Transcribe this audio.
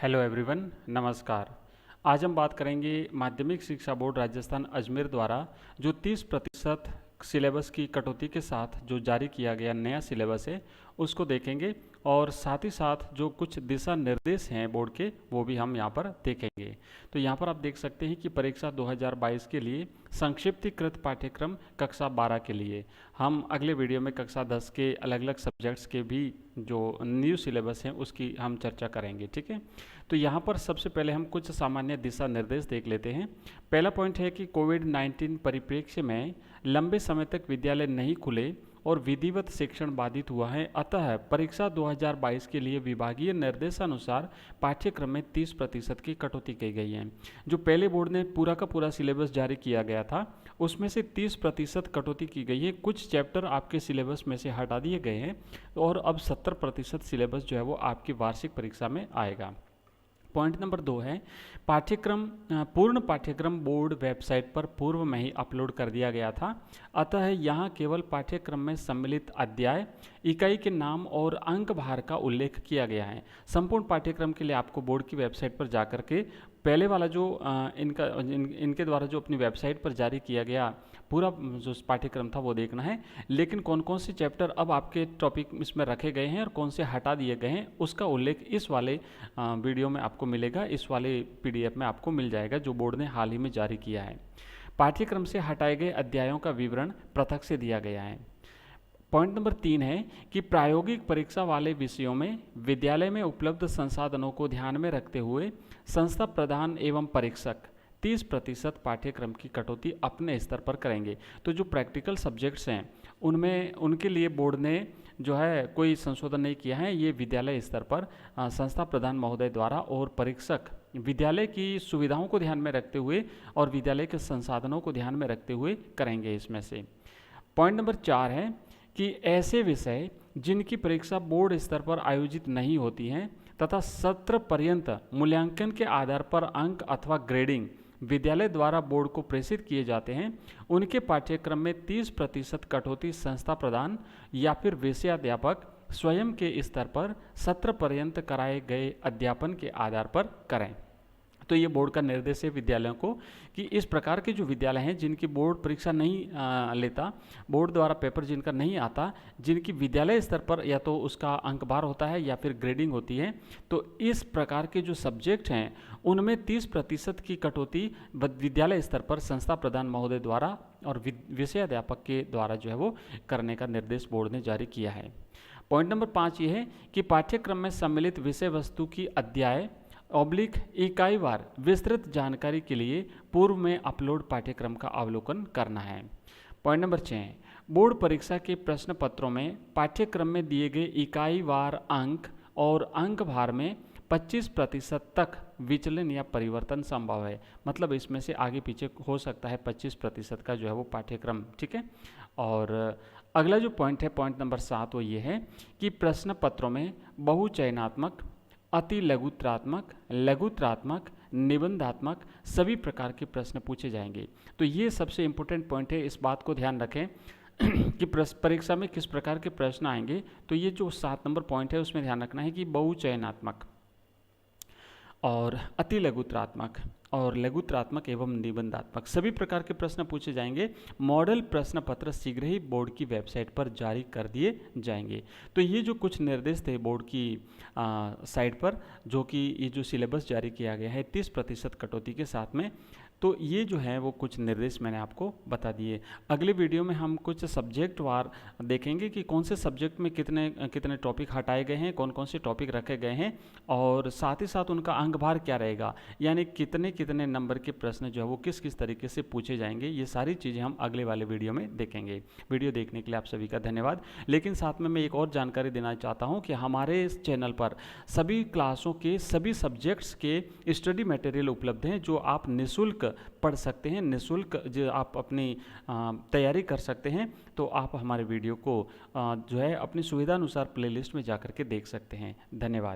Hello everyone, नमस्कार। आज हम बात करेंगे माध्यमिक शिक्षा बोर्ड राजस्थान अजमेर द्वारा जो 30% सिलेबस की कटौती के साथ जो जारी किया गया नया सिलेबस है उसको देखेंगे और साथ ही साथ जो कुछ दिशा निर्देश हैं बोर्ड के वो भी हम यहाँ पर देखेंगे। तो यहाँ पर आप देख सकते हैं कि परीक्षा 2022 के लिए संक्षिप्तीकृत पाठ्यक्रम कक्षा 12 के लिए हम अगले वीडियो में कक्षा 10 के अलग अलग सब्जेक्ट्स के भी जो न्यू सिलेबस हैं उसकी हम चर्चा करेंगे। ठीक है, तो यहाँ पर सबसे पहले हम कुछ सामान्य दिशा निर्देश देख लेते हैं। पहला पॉइंट है कि कोविड-19 परिप्रेक्ष्य में लंबे समय तक विद्यालय नहीं खुले और विधिवत शिक्षण बाधित हुआ है, अतः परीक्षा 2022 के लिए विभागीय निर्देशानुसार पाठ्यक्रम में 30% की कटौती की गई है। जो पहले बोर्ड ने पूरा का पूरा सिलेबस जारी किया गया था उसमें से 30% कटौती की गई है। कुछ चैप्टर आपके सिलेबस में से हटा दिए गए हैं और अब 70% सिलेबस जो है वो आपकी वार्षिक परीक्षा में आएगा। पॉइंट नंबर 2 है पूर्ण पाठ्यक्रम बोर्ड वेबसाइट पर पूर्व में ही अपलोड कर दिया गया था, अतः यहाँ केवल पाठ्यक्रम में सम्मिलित अध्याय, इकाई के नाम और अंक भार का उल्लेख किया गया है। संपूर्ण पाठ्यक्रम के लिए आपको बोर्ड की वेबसाइट पर जाकर के पहले वाला जो इनके द्वारा जो अपनी वेबसाइट पर जारी किया गया पूरा जो पाठ्यक्रम था वो देखना है, लेकिन कौन कौन से चैप्टर अब आपके टॉपिक इसमें रखे गए हैं और कौन से हटा दिए गए हैं उसका उल्लेख इस वाले वीडियो में आपको मिलेगा, इस वाले PDF में आपको मिल जाएगा जो बोर्ड ने हाल ही में जारी किया है। पाठ्यक्रम से हटाए गए अध्यायों का विवरण पृथक से दिया गया है। पॉइंट नंबर 3 है कि प्रायोगिक परीक्षा वाले विषयों में विद्यालय में उपलब्ध संसाधनों को ध्यान में रखते हुए संस्था प्रधान एवं परीक्षक 30% पाठ्यक्रम की कटौती अपने स्तर पर करेंगे। तो जो प्रैक्टिकल सब्जेक्ट्स हैं उनमें उनके लिए बोर्ड ने जो है कोई संशोधन नहीं किया है, ये विद्यालय स्तर पर संस्था प्रधान महोदय द्वारा और परीक्षक विद्यालय की सुविधाओं को ध्यान में रखते हुए और विद्यालय के संसाधनों को ध्यान में रखते हुए करेंगे इसमें से। पॉइंट नंबर 4 है कि ऐसे विषय जिनकी परीक्षा बोर्ड स्तर पर आयोजित नहीं होती हैं तथा सत्र पर्यंत मूल्यांकन के आधार पर अंक अथवा ग्रेडिंग विद्यालय द्वारा बोर्ड को प्रेषित किए जाते हैं, उनके पाठ्यक्रम में 30% कटौती संस्था प्रदान या फिर विषयाध्यापक स्वयं के स्तर पर सत्र पर्यंत कराए गए अध्यापन के आधार पर करें। तो ये बोर्ड का निर्देश है विद्यालयों को कि इस प्रकार के जो विद्यालय हैं जिनकी बोर्ड परीक्षा नहीं लेता, बोर्ड द्वारा पेपर जिनका नहीं आता, जिनकी विद्यालय स्तर पर या तो उसका अंक भार होता है या फिर ग्रेडिंग होती है, तो इस प्रकार के जो सब्जेक्ट हैं उनमें 30% की कटौती विद्यालय स्तर पर संस्था प्रधान महोदय द्वारा और विषयाध्यापक के द्वारा जो है वो करने का निर्देश बोर्ड ने जारी किया है। पॉइंट नंबर 5 ये है कि पाठ्यक्रम में सम्मिलित विषय वस्तु की अध्याय इकाईवार विस्तृत जानकारी के लिए पूर्व में अपलोड पाठ्यक्रम का अवलोकन करना है। पॉइंट नंबर 6, बोर्ड परीक्षा के प्रश्न पत्रों में पाठ्यक्रम में दिए गए इकाईवार अंक और अंक भार में 25% तक विचलन या परिवर्तन संभव है। मतलब इसमें से आगे पीछे हो सकता है 25% का जो है वो पाठ्यक्रम। ठीक है, और अगला जो पॉइंट है पॉइंट नंबर 7 वो ये है कि प्रश्न पत्रों में बहुचयनात्मक, अति लघुत्रात्मक, लघुत्रात्मक, निबंधात्मक सभी प्रकार के प्रश्न पूछे जाएंगे। तो ये सबसे इम्पोर्टेंट पॉइंट है, इस बात को ध्यान रखें कि परीक्षा में किस प्रकार के प्रश्न आएंगे। तो ये जो 7 नंबर पॉइंट है उसमें ध्यान रखना है कि बहुचयनात्मक और अति लघुत्रात्मक और लघुत्रात्मक एवं निबंधात्मक सभी प्रकार के प्रश्न पूछे जाएंगे। मॉडल प्रश्न पत्र शीघ्र ही बोर्ड की वेबसाइट पर जारी कर दिए जाएंगे। तो ये जो कुछ निर्देश थे बोर्ड की साइट पर, जो कि ये जो सिलेबस जारी किया गया है 30% कटौती के साथ में, तो ये जो है वो कुछ निर्देश मैंने आपको बता दिए। अगले वीडियो में हम कुछ सब्जेक्ट वार देखेंगे कि कौन से सब्जेक्ट में कितने कितने टॉपिक हटाए गए हैं, कौन कौन से टॉपिक रखे गए हैं और साथ ही साथ उनका अंक भार क्या रहेगा, यानी कितने कितने नंबर के प्रश्न जो है वो किस किस तरीके से पूछे जाएंगे। ये सारी चीज़ें हम अगले वाले वीडियो में देखेंगे। वीडियो देखने के लिए आप सभी का धन्यवाद। लेकिन साथ में मैं एक और जानकारी देना चाहता हूँ कि हमारे इस चैनल पर सभी क्लासों के सभी सब्जेक्ट्स के स्टडी मटेरियल उपलब्ध हैं जो आप निःशुल्क पढ़ सकते हैं, निःशुल्क जो आप अपनी तैयारी कर सकते हैं। तो आप हमारे वीडियो को जो है अपनी सुविधानुसार प्लेलिस्ट में जाकर के देख सकते हैं। धन्यवाद।